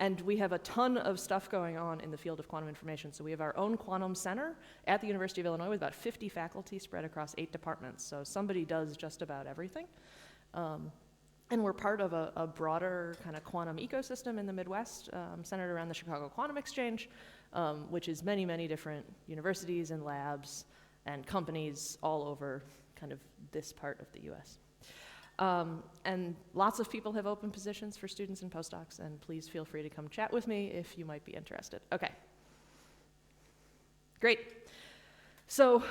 And we have a ton of stuff going on in the field of quantum information. So we have our own quantum center at the University of Illinois with about 50 faculty spread across 8 departments. So somebody does just about everything. And we're part of a broader kind of quantum ecosystem in the Midwest, centered around the Chicago Quantum Exchange, which is many, many different universities and labs and companies all over kind of this part of the US. And lots of people have open positions for students and postdocs, and please feel free to come chat with me if you might be interested. Okay. Great. So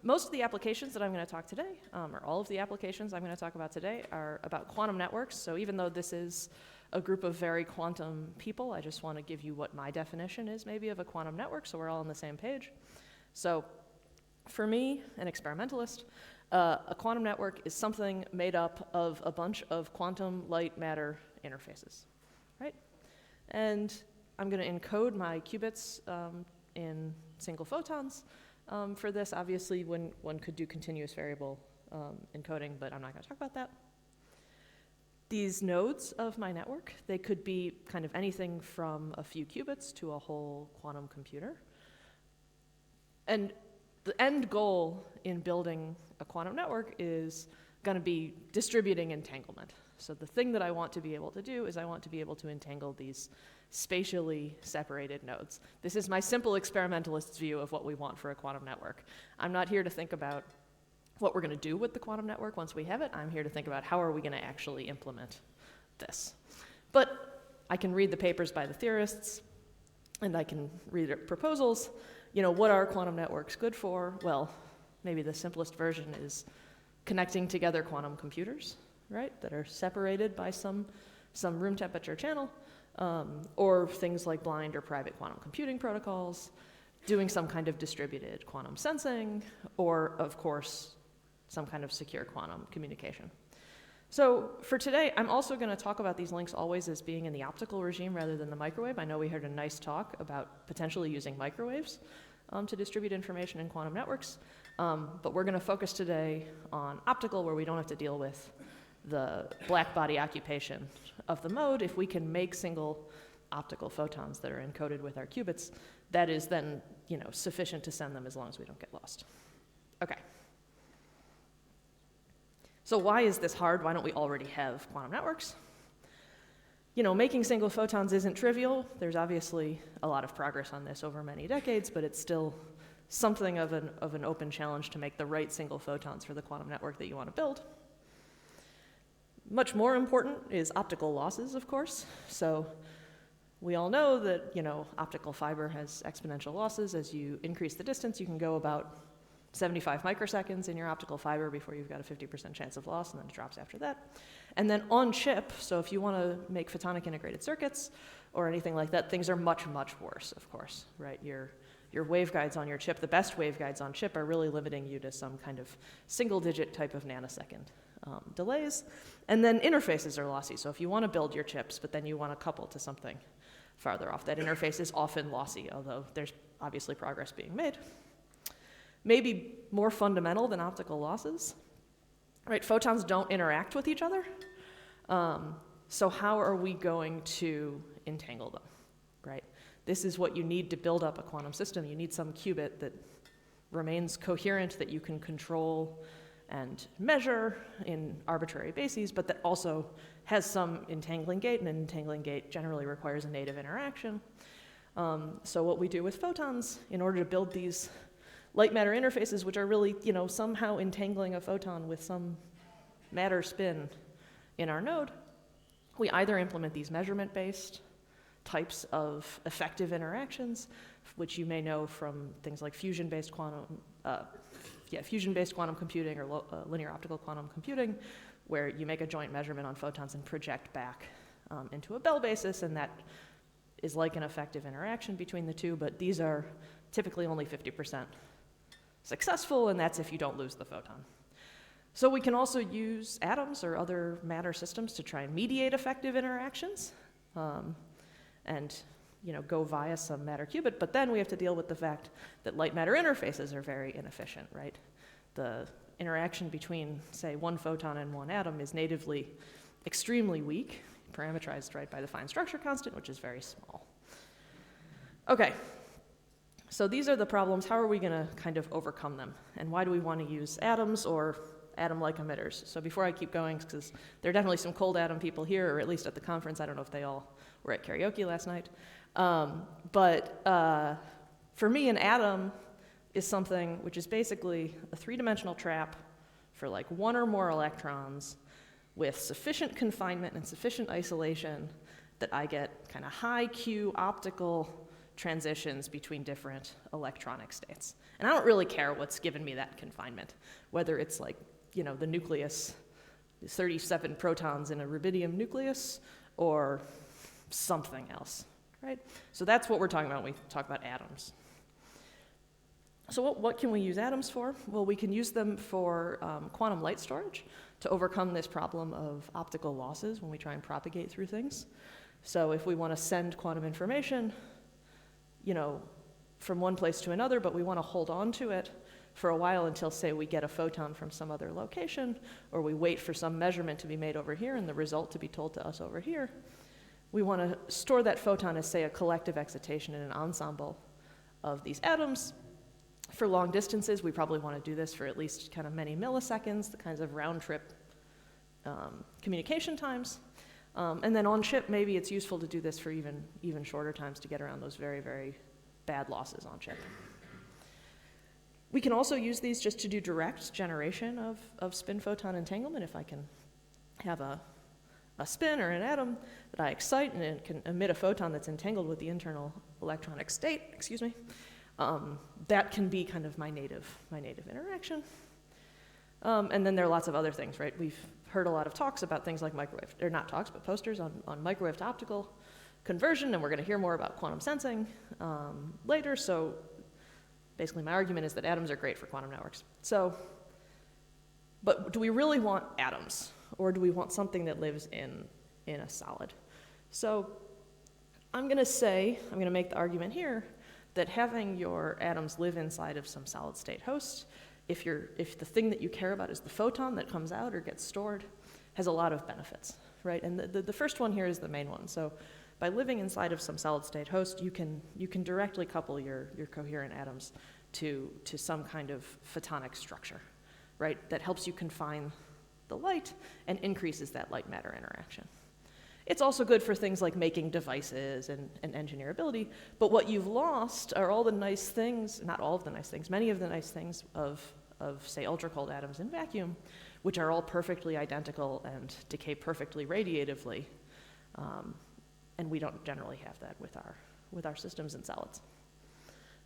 most of the applications that I'm going to talk today, or all of the applications I'm going to talk about today, are about quantum networks. So even though this is a group of very quantum people, I just want to give you what my definition is maybe of a quantum network, so we're all on the same page. So for me, an experimentalist, a quantum network is something made up of a bunch of quantum light matter interfaces, right? And I'm going to encode my qubits in single photons. For this, obviously, one could do continuous variable encoding, but I'm not going to talk about that. These nodes of my network, they could be kind of anything from a few qubits to a whole quantum computer. And the end goal in building a quantum network is going to be distributing entanglement. So the thing that I want to be able to do is I want to be able to entangle these spatially separated nodes. This is my simple experimentalist's view of what we want for a quantum network. I'm not here to think about what we're going to do with the quantum network once we have it. I'm here to think about how are we going to actually implement this. But I can read the papers by the theorists, and I can read their proposals. You know, what are quantum networks good for? Well, maybe the simplest version is connecting together quantum computers, right, that are separated by some room temperature channel, or things like blind or private quantum computing protocols, doing some kind of distributed quantum sensing, or, of course, some kind of secure quantum communication. So for today, I'm also going to talk about these links always as being in the optical regime rather than the microwave. I know we heard a nice talk about potentially using microwaves to distribute information in quantum networks, but we're going to focus today on optical, where we don't have to deal with the black body occupation of the mode. If we can make single optical photons that are encoded with our qubits, that is then, you know, sufficient to send them as long as we don't get lost. Okay. So why is this hard? Why don't we already have quantum networks? You know, making single photons isn't trivial. There's obviously a lot of progress on this over many decades, but it's still something of an open challenge to make the right single photons for the quantum network that you want to build. Much more important is optical losses, of course. So we all know that, you know, optical fiber has exponential losses. As you increase the distance, you can go about 75 microseconds in your optical fiber before you've got a 50% chance of loss, and then it drops after that. And then on chip, so if you want to make photonic integrated circuits or anything like that, things are much, much worse, of course, right? Your waveguides on your chip, the best waveguides on chip, are really limiting you to some kind of single-digit type of nanosecond delays. And then interfaces are lossy. So if you want to build your chips, but then you want to couple to something farther off, that interface is often lossy, although there's obviously progress being made. Maybe more fundamental than optical losses, right? Photons don't interact with each other. So how are we going to entangle them, right? This is what you need to build up a quantum system. You need some qubit that remains coherent, that you can control and measure in arbitrary bases, but that also has some entangling gate, and an entangling gate generally requires a native interaction. So what we do with photons, in order to build these light matter interfaces, which are really, you know, somehow entangling a photon with some matter spin in our node, we either implement these measurement-based types of effective interactions, which you may know from things like fusion-based quantum computing or linear optical quantum computing, where you make a joint measurement on photons and project back into a Bell basis, and that is like an effective interaction between the two, but these are typically only 50% successful, and that's if you don't lose the photon. So we can also use atoms or other matter systems to try and mediate effective interactions, and, you know, go via some matter qubit, but then we have to deal with the fact that light matter interfaces are very inefficient, right? The interaction between, say, one photon and one atom is natively extremely weak. parameterized, right, by the fine structure constant, which is very small. Okay, so these are the problems. How are we going to kind of overcome them? And why do we want to use atoms or atom-like emitters? So before I keep going, because there are definitely some cold atom people here, or at least at the conference. I don't know if they all were at karaoke last night. For me, an atom is something which is basically a three-dimensional trap for like one or more electrons with sufficient confinement and sufficient isolation that I get kind of high Q optical transitions between different electronic states. And I don't really care what's given me that confinement, whether it's like, you know, the nucleus, 37 protons in a rubidium nucleus, or something else, right? So that's what we're talking about when we talk about atoms. So what can we use atoms for? Well, we can use them for quantum light storage to overcome this problem of optical losses when we try and propagate through things. So if we want to send quantum information, you know, from one place to another, but we want to hold on to it for a while until, say, we get a photon from some other location, or we wait for some measurement to be made over here and the result to be told to us over here, we want to store that photon as, say, a collective excitation in an ensemble of these atoms. For long distances, we probably want to do this for at least kind of many milliseconds, the kinds of round-trip communication times. And then on chip, maybe it's useful to do this for even shorter times to get around those very, very bad losses on chip. We can also use these just to do direct generation of spin-photon entanglement. If I can have a spin or an atom that I excite and it can emit a photon that's entangled with the internal electronic state, that can be kind of my native interaction. And then there are lots of other things, right? We've heard a lot of talks about things like microwave, or not talks, but posters on microwave to optical conversion, and we're going to hear more about quantum sensing later. So basically my argument is that atoms are great for quantum networks. So, but do we really want atoms, or do we want something that lives in a solid? So I'm going to make the argument here that having your atoms live inside of some solid state host, if the thing that you care about is the photon that comes out or gets stored, has a lot of benefits, right? And the first one here is the main one. So by living inside of some solid state host, you can directly couple your coherent atoms to some kind of photonic structure, right? That helps you confine the light and increases that light matter interaction. It's also good for things like making devices and engineerability, but what you've lost are all the nice things, not all of the nice things, many of the nice things of say, ultra-cold atoms in vacuum, which are all perfectly identical and decay perfectly radiatively, and we don't generally have that with our systems and solids.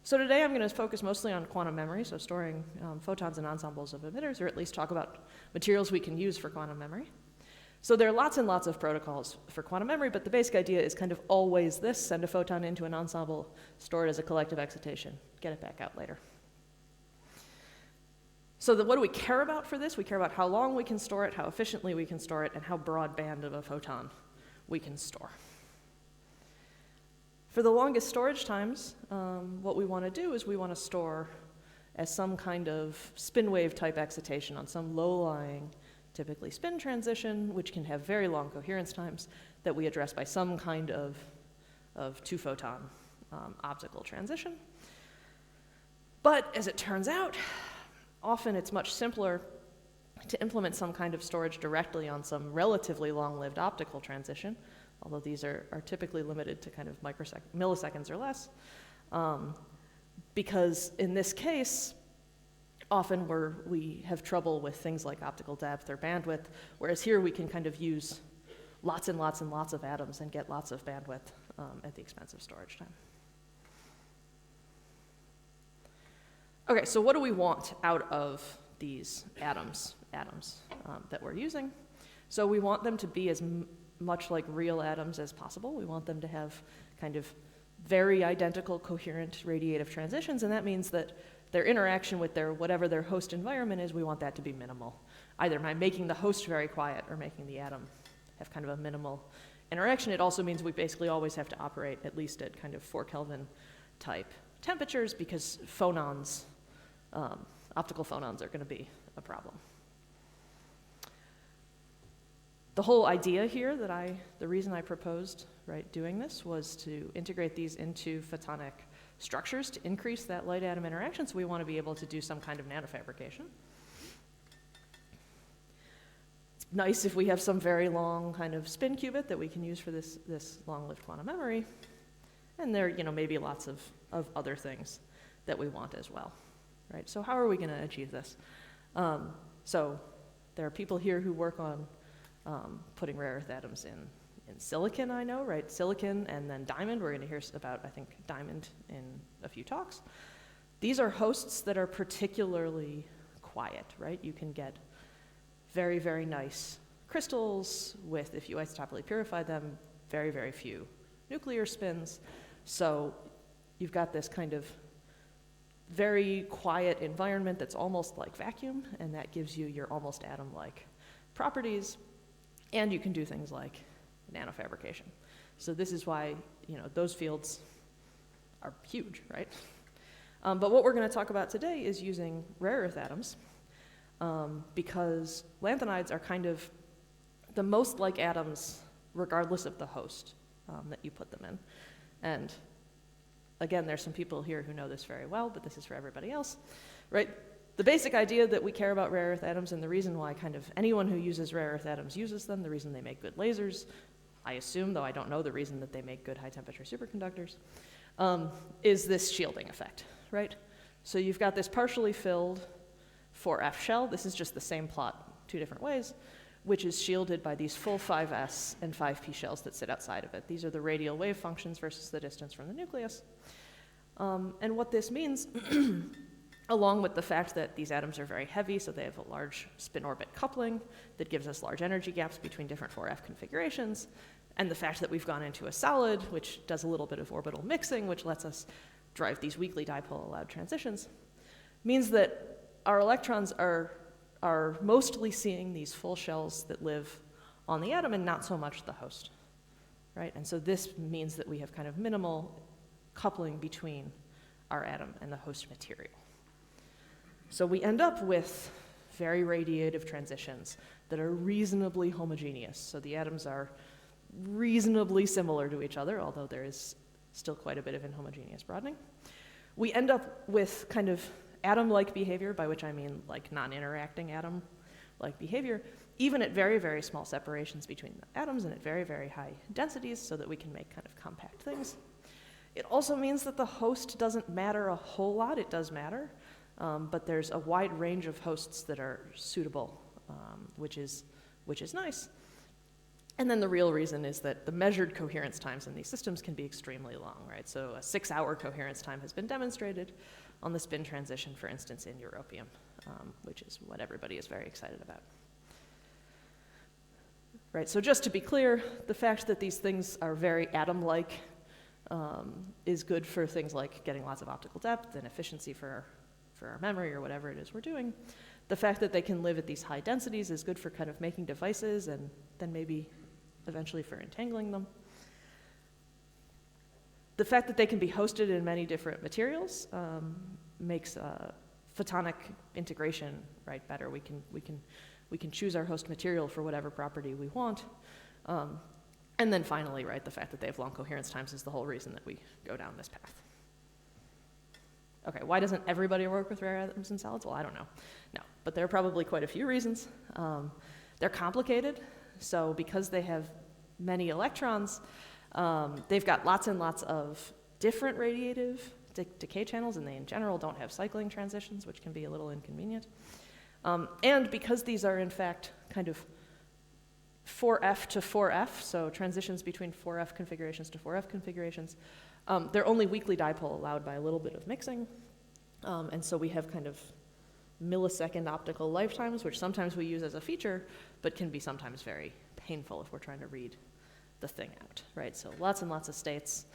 So today I'm going to focus mostly on quantum memory, so storing photons in ensembles of emitters, or at least talk about materials we can use for quantum memory. So there are lots and lots of protocols for quantum memory, but the basic idea is kind of always this: send a photon into an ensemble, store it as a collective excitation, get it back out later. So what do we care about for this? We care about how long we can store it, how efficiently we can store it, and how broadband of a photon we can store. For the longest storage times, what we want to do is we want to store as some kind of spin wave type excitation on some low-lying, typically spin transition, which can have very long coherence times that we address by some kind of two-photon optical transition. But as it turns out, often it's much simpler to implement some kind of storage directly on some relatively long-lived optical transition, although these are typically limited to kind of milliseconds or less, because in this case, often we have trouble with things like optical depth or bandwidth, whereas here we can kind of use lots and lots and lots of atoms and get lots of bandwidth at the expense of storage time. Okay, so what do we want out of these atoms that we're using? So we want them to be as much like real atoms as possible. We want them to have kind of very identical coherent radiative transitions, and that means that their interaction with whatever their host environment is, we want that to be minimal, either by making the host very quiet or making the atom have kind of a minimal interaction. It also means we basically always have to operate at least at kind of 4 Kelvin type temperatures, because phonons, optical phonons, are going to be a problem. The whole idea here the reason I proposed, right, doing this was to integrate these into photonic structures to increase that light-atom interaction, so we want to be able to do some kind of nanofabrication. It's nice if we have some very long kind of spin qubit that we can use for this long-lived quantum memory, and there, maybe lots of other things that we want as well, right? So how are we going to achieve this? So there are people here who work on putting rare earth atoms in silicon, I know, right? Silicon and then diamond. We're going to hear about, I think, diamond in a few talks. These are hosts that are particularly quiet, right? You can get very, very nice crystals with, if you isotopically purify them, very, very few nuclear spins. So you've got this kind of very quiet environment that's almost like vacuum, and that gives you your almost atom-like properties. And you can do things like nanofabrication. So this is why, those fields are huge, right? But what we're going to talk about today is using rare earth atoms, because lanthanides are kind of the most like atoms regardless of the host that you put them in. And again, there's some people here who know this very well, but this is for everybody else, right? The basic idea that we care about rare earth atoms, and the reason why kind of anyone who uses rare earth atoms uses them, the reason they make good lasers, I assume, though I don't know the reason that they make good high-temperature superconductors, is this shielding effect, right? So you've got this partially filled 4F shell. This is just the same plot, two different ways, which is shielded by these full 5s and 5p shells that sit outside of it. These are the radial wave functions versus the distance from the nucleus. And what this means, along with the fact that these atoms are very heavy, so they have a large spin-orbit coupling that gives us large energy gaps between different 4F configurations, and the fact that we've gone into a solid, which does a little bit of orbital mixing, which lets us drive these weakly dipole-allowed transitions, means that our electrons are mostly seeing these full shells that live on the atom and not so much the host, right? And so this means that we have kind of minimal coupling between our atom and the host material. So we end up with very radiative transitions that are reasonably homogeneous. So the atoms are reasonably similar to each other, although there is still quite a bit of inhomogeneous broadening. We end up with kind of atom-like behavior, by which I mean like non-interacting atom-like behavior, even at very, very small separations between the atoms and at very, very high densities, so that we can make kind of compact things. It also means that the host doesn't matter a whole lot. It does matter. But there's a wide range of hosts that are suitable, which is nice. And then the real reason is that the measured coherence times in these systems can be extremely long, right? So a 6-hour coherence time has been demonstrated on the spin transition, for instance, in europium, which is what everybody is very excited about. Right, so just to be clear, the fact that these things are very atom-like is good for things like getting lots of optical depth and efficiency for our memory or whatever it is we're doing. The fact that they can live at these high densities is good for kind of making devices and then maybe eventually for entangling them. The fact that they can be hosted in many different materials makes photonic integration, right, better. We can choose our host material for whatever property we want. And then finally, right, the fact that they have long coherence times is the whole reason that we go down this path. Okay, why doesn't everybody work with rare atoms in solids? Well, I don't know. No, but there are probably quite a few reasons. They're complicated, so because they have many electrons, they've got lots and lots of different radiative decay channels, and they in general don't have cycling transitions, which can be a little inconvenient. And because these are in fact kind of 4F to 4F, so transitions between 4F configurations to 4F configurations, they're only weakly dipole allowed by a little bit of mixing. And so we have kind of millisecond optical lifetimes, which sometimes we use as a feature, but can be sometimes very painful if we're trying to read the thing out, right? So lots and lots of states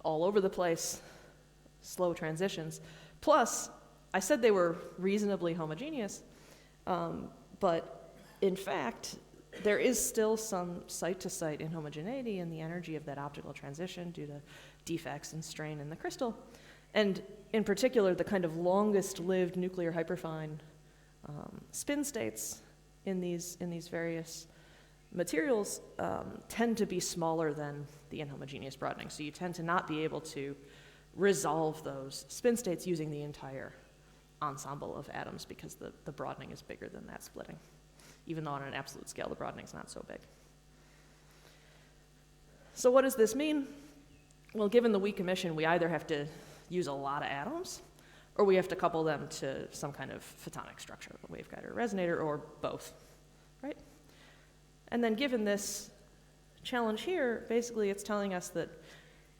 all over the place, slow transitions. Plus, I said they were reasonably homogeneous, but in fact, there is still some site-to-site inhomogeneity in the energy of that optical transition due to defects and strain in the crystal. And in particular, the kind of longest-lived nuclear hyperfine spin states in these various materials tend to be smaller than the inhomogeneous broadening. So you tend to not be able to resolve those spin states using the entire ensemble of atoms because the broadening is bigger than that splitting. Even though on an absolute scale, the broadening is not so big. So what does this mean? Well, given the weak emission, we either have to use a lot of atoms, or we have to couple them to some kind of photonic structure, a waveguide or a resonator, or both, right? And then given this challenge here, basically it's telling us that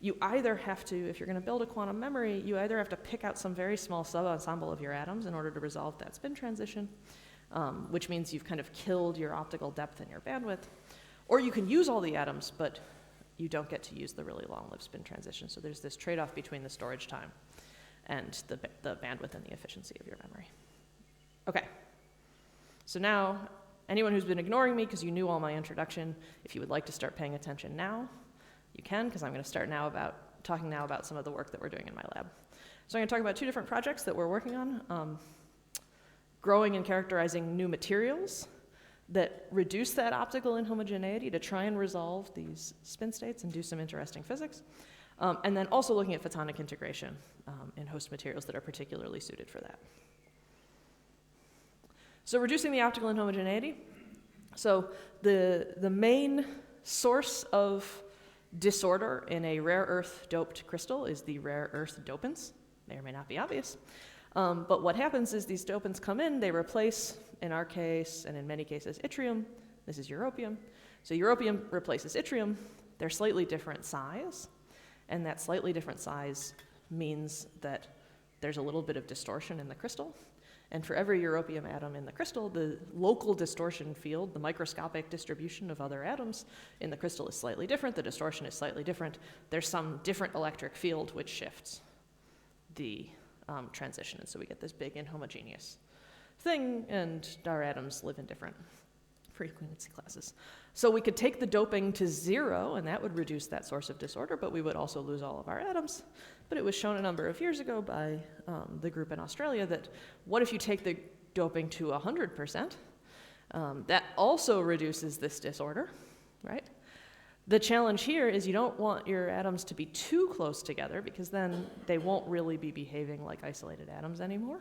you either have to, if you're going to build a quantum memory, you either have to pick out some very small sub-ensemble of your atoms in order to resolve that spin transition, which means you've kind of killed your optical depth and your bandwidth, or you can use all the atoms, but you don't get to use the really long-lived spin transition. So there's this trade-off between the storage time and the bandwidth and the efficiency of your memory. Okay, so now, anyone who's been ignoring me because you knew all my introduction, if you would like to start paying attention now, you can, because I'm going to start talking now about some of the work that we're doing in my lab. So I'm going to talk about two different projects that we're working on, growing and characterizing new materials that reduce that optical inhomogeneity to try and resolve these spin states and do some interesting physics. And then also looking at photonic integration in host materials that are particularly suited for that. So reducing the optical inhomogeneity. So the main source of disorder in a rare earth doped crystal is the rare earth dopants. May or may not be obvious. But what happens is these dopants come in, they replace, in our case, and in many cases, yttrium. This is europium. So europium replaces yttrium. They're slightly different size. And that slightly different size means that there's a little bit of distortion in the crystal. And for every europium atom in the crystal, the local distortion field, the microscopic distribution of other atoms in the crystal is slightly different. The distortion is slightly different. There's some different electric field which shifts the transition. And so we get this big inhomogeneous thing, and our atoms live in different frequency classes. So we could take the doping to 0, and that would reduce that source of disorder, but we would also lose all of our atoms. But it was shown a number of years ago by the group in Australia that what if you take the doping to 100%? That also reduces this disorder, right? The challenge here is you don't want your atoms to be too close together because then they won't really be behaving like isolated atoms anymore.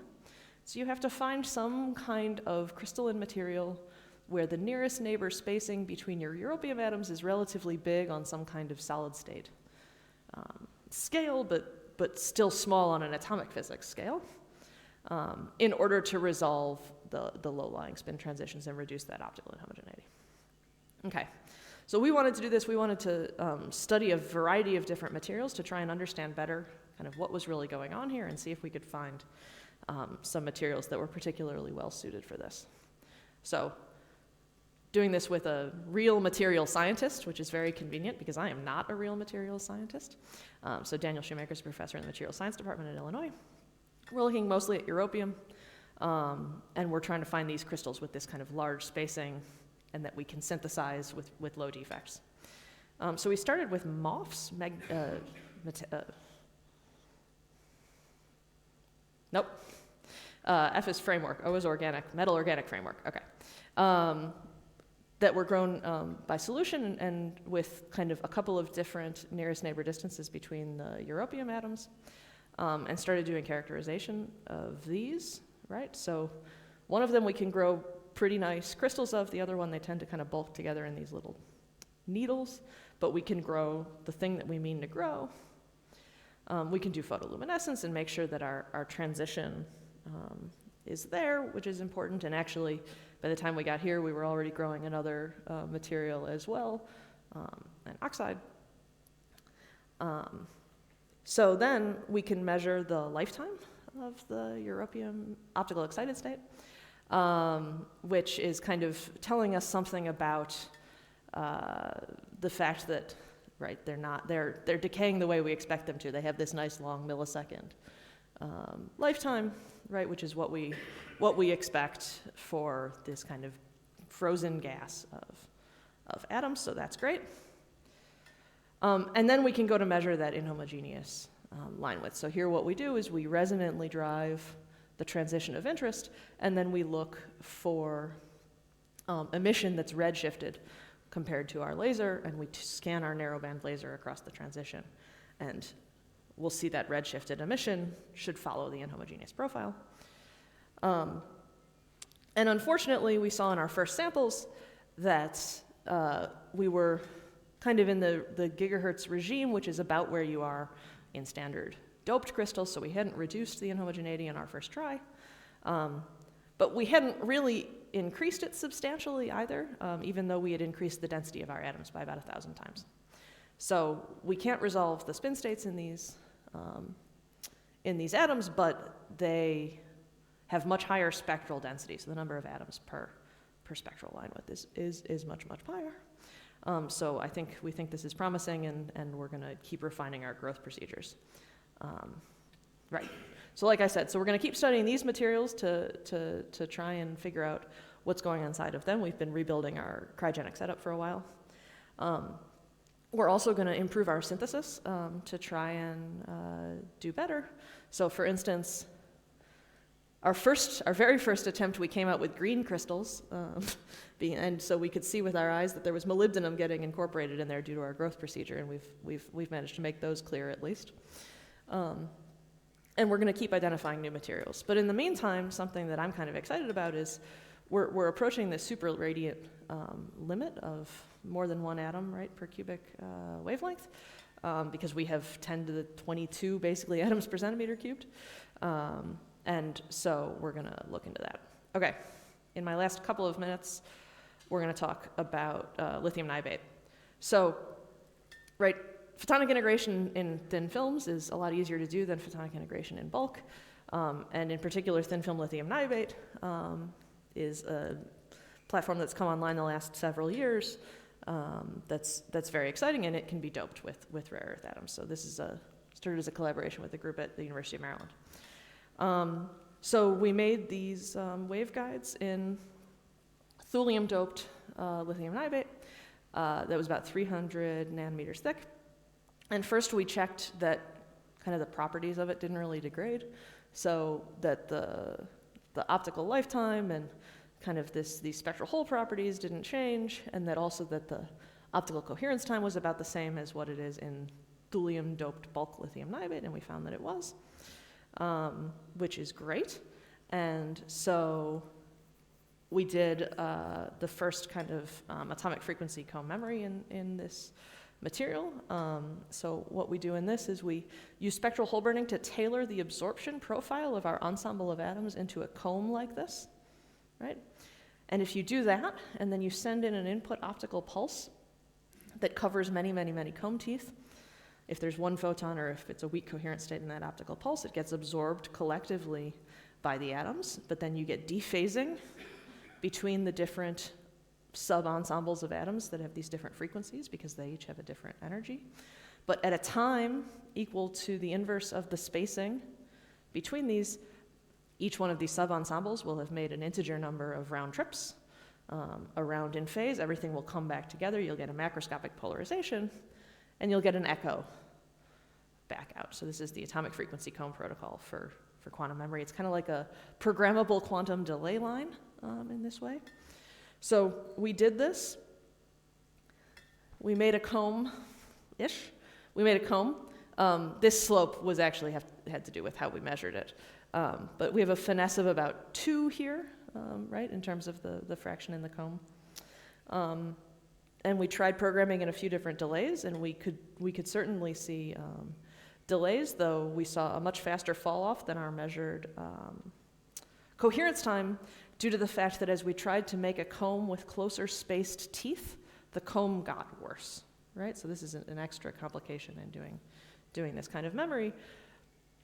So you have to find some kind of crystalline material where the nearest neighbor spacing between your europium atoms is relatively big on some kind of solid state scale, but still small on an atomic physics scale, in order to resolve the low-lying spin transitions and reduce that optical inhomogeneity. Okay, so we wanted to do this. We wanted to study a variety of different materials to try and understand better kind of what was really going on here and see if we could find some materials that were particularly well suited for this. So doing this with a real material scientist, which is very convenient because I am not a real material scientist. So Daniel Shoemaker is a professor in the material science department at Illinois. We're looking mostly at europium, and we're trying to find these crystals with this kind of large spacing and that we can synthesize with low defects. So we started with MOFs, F is framework, O is organic, metal organic framework, okay. That were grown by solution and with kind of a couple of different nearest neighbor distances between the europium atoms, and started doing characterization of these, right? So one of them we can grow pretty nice crystals of, the other one they tend to kind of bulk together in these little needles, but we can grow the thing that we mean to grow. We can do photoluminescence and make sure that our transition is there, which is important, and actually by the time we got here, we were already growing another material as well, an oxide. So then we can measure the lifetime of the europium optical excited state, which is kind of telling us something about the fact that, right, they're decaying the way we expect them to. They have this nice long millisecond lifetime, right, which is what we expect for this kind of frozen gas of atoms, so that's great. And then we can go to measure that inhomogeneous line width. So here what we do is we resonantly drive the transition of interest, and then we look for emission that's redshifted compared to our laser, and we scan our narrowband laser across the transition. And we'll see that redshifted emission should follow the inhomogeneous profile. And unfortunately, we saw in our first samples that we were kind of in the gigahertz regime, which is about where you are in standard doped crystals, so we hadn't reduced the inhomogeneity in our first try. But we hadn't really increased it substantially either, even though we had increased the density of our atoms by about 1,000 times. So we can't resolve the spin states in these atoms, but they have much higher spectral density, so the number of atoms per spectral line width is much, much higher. So we think this is promising, and we're going to keep refining our growth procedures. Right. So like I said, so we're going to keep studying these materials to try and figure out what's going on inside of them. We've been rebuilding our cryogenic setup for a while. We're also going to improve our synthesis to try and do better. So for instance, our very first attempt, we came out with green crystals, and so we could see with our eyes that there was molybdenum getting incorporated in there due to our growth procedure, and we've managed to make those clear at least. And we're going to keep identifying new materials. But in the meantime, something that I'm kind of excited about is we're approaching this super radiant limit of more than one atom, right, per cubic wavelength, because we have 10 to the 22 basically atoms per centimeter cubed. And so we're going to look into that. Okay, in my last couple of minutes, we're going to talk about lithium niobate. So, right, photonic integration in thin films is a lot easier to do than photonic integration in bulk. And in particular, thin film lithium niobate is a platform that's come online the last several years that's very exciting, and it can be doped with rare earth atoms. So this is started as a collaboration with a group at the University of Maryland. So we made these waveguides in thulium-doped lithium niobate that was about 300 nanometers thick. And first we checked that kind of the properties of it didn't really degrade, so that the optical lifetime and kind of these spectral hole properties didn't change, and that also that the optical coherence time was about the same as what it is in thulium-doped bulk lithium niobate, and we found that it was. Which is great. And so we did the first kind of atomic frequency co-memory in this material. So what we do in this is we use spectral hole burning to tailor the absorption profile of our ensemble of atoms into a comb like this, right? And if you do that, and then you send in an input optical pulse that covers many, many, many comb teeth, if there's one photon or if it's a weak coherent state in that optical pulse, it gets absorbed collectively by the atoms, but then you get dephasing between the different sub-ensembles of atoms that have these different frequencies because they each have a different energy. But at a time equal to the inverse of the spacing between these, each one of these sub-ensembles will have made an integer number of round trips around in phase. Everything will come back together. You'll get a macroscopic polarization, and you'll get an echo back out. So this is the atomic frequency comb protocol for quantum memory. It's kind of like a programmable quantum delay line in this way. So we did this. We made a comb-ish. We made a comb. This slope was actually had to do with how we measured it. But we have a finesse of about 2 here, right, in terms of the fraction in the comb. And we tried programming in a few different delays, and we could certainly see delays, though we saw a much faster fall off than our measured coherence time due to the fact that as we tried to make a comb with closer spaced teeth, the comb got worse, right? So this is an extra complication in doing this kind of memory.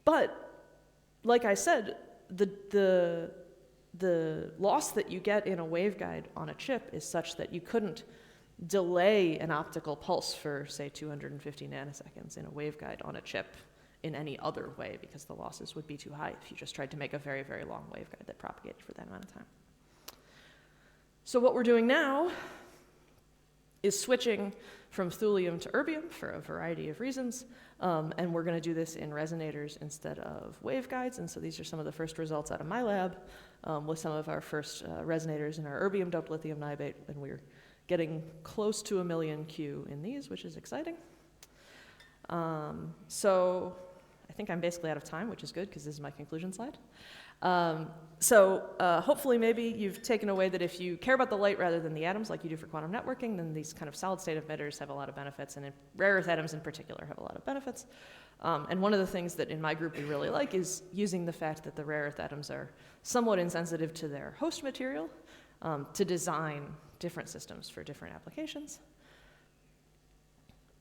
But like I said, the loss that you get in a waveguide on a chip is such that you couldn't delay an optical pulse for, say, 250 nanoseconds in a waveguide on a chip in any other way because the losses would be too high if you just tried to make a very, very long waveguide that propagated for that amount of time. So what we're doing now is switching from thulium to erbium for a variety of reasons, and we're going to do this in resonators instead of waveguides, and so these are some of the first results out of my lab with some of our first resonators in our erbium-doped lithium niobate, and we're getting close to 1 million Q in these, which is exciting. So I think I'm basically out of time, which is good because this is my conclusion slide. Hopefully maybe you've taken away that if you care about the light rather than the atoms like you do for quantum networking, then these kind of solid state emitters have a lot of benefits, and rare earth atoms in particular have a lot of benefits. And one of the things that in my group we really like is using the fact that the rare earth atoms are somewhat insensitive to their host material to design different systems for different applications.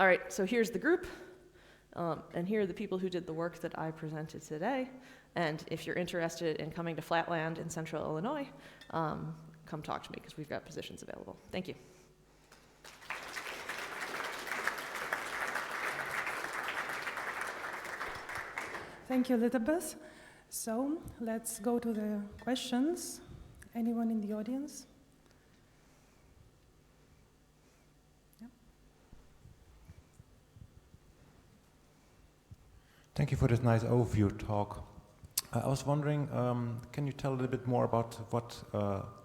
All right, so here's the group. And here are the people who did the work that I presented today. And if you're interested in coming to Flatland in central Illinois, come talk to me because we've got positions available. Thank you. Thank you, Elizabeth. So let's go to the questions. Anyone in the audience? Yeah. Thank you for this nice overview talk. I was wondering, can you tell a little bit more about what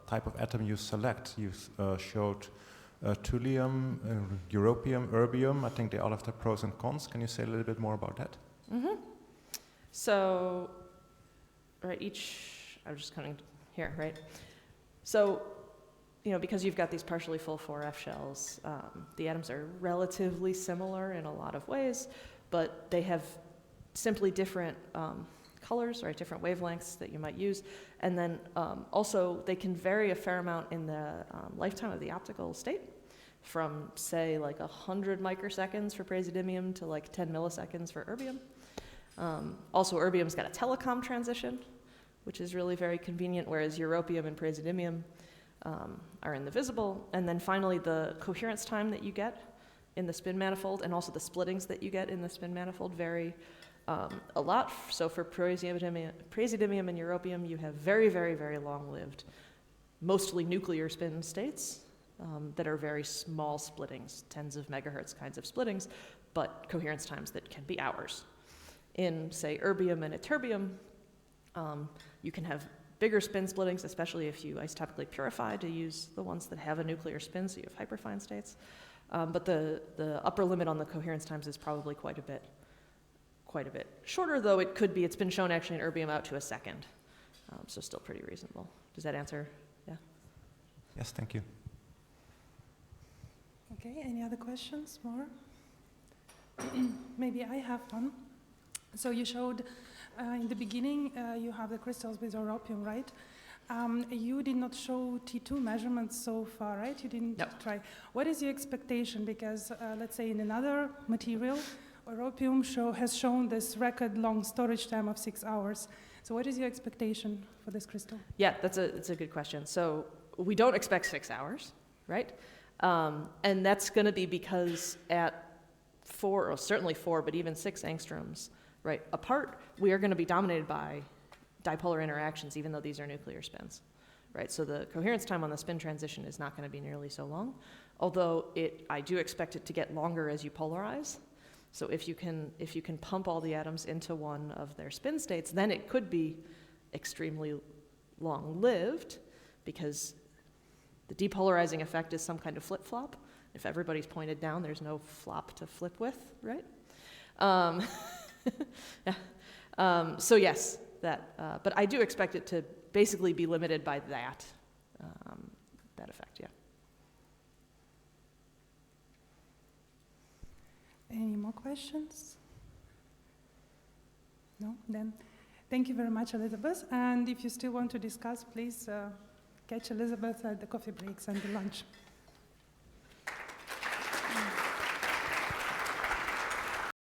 type of atom you select? You showed thulium, europium, erbium. I think they all have their pros and cons. Can you say a little bit more about that? Mm-hmm. So, right, I'm just coming here, right? So, because you've got these partially full 4F shells, the atoms are relatively similar in a lot of ways, but they have simply different colors, right, different wavelengths that you might use. And then also they can vary a fair amount in the lifetime of the optical state from, say, like 100 microseconds for praseodymium to like 10 milliseconds for erbium. Also, erbium's got a telecom transition, which is really very convenient, whereas europium and praseodymium are in the visible. And then finally, the coherence time that you get in the spin manifold and also the splittings that you get in the spin manifold vary a lot. So for praseodymium and europium, you have very, very, very long-lived, mostly nuclear spin states that are very small splittings, tens of megahertz kinds of splittings, but coherence times that can be hours. In, say, erbium and ytterbium, you can have bigger spin splittings, especially if you isotopically purify to use the ones that have a nuclear spin, so you have hyperfine states. But the upper limit on the coherence times is probably quite a bit shorter, though it could be. It's been shown actually in erbium out to a second, so still pretty reasonable. Does that answer? Yeah? Yes, thank you. Okay, any other questions, more? Maybe I have one. So you showed in the beginning, you have the crystals with europium, right? You did not show T2 measurements so far, right? You didn't try. What is your expectation? Because let's say in another material, europium has shown this record long storage time of 6 hours. So what is your expectation for this crystal? Yeah, that's a good question. So we don't expect 6 hours, right? And that's going to be because at 4, or certainly 4, but even 6 angstroms, right, apart, we are going to be dominated by dipolar interactions, even though these are nuclear spins, right? So the coherence time on the spin transition is not going to be nearly so long, although I do expect it to get longer as you polarize. So if you can pump all the atoms into one of their spin states, then it could be extremely long-lived, because the depolarizing effect is some kind of flip-flop. If everybody's pointed down, there's no flop to flip with, right? Yeah. So yes, but I do expect it to basically be limited by that effect, yeah. Any more questions? No? Then thank you very much, Elizabeth. And if you still want to discuss, please catch Elizabeth at the coffee breaks and the lunch.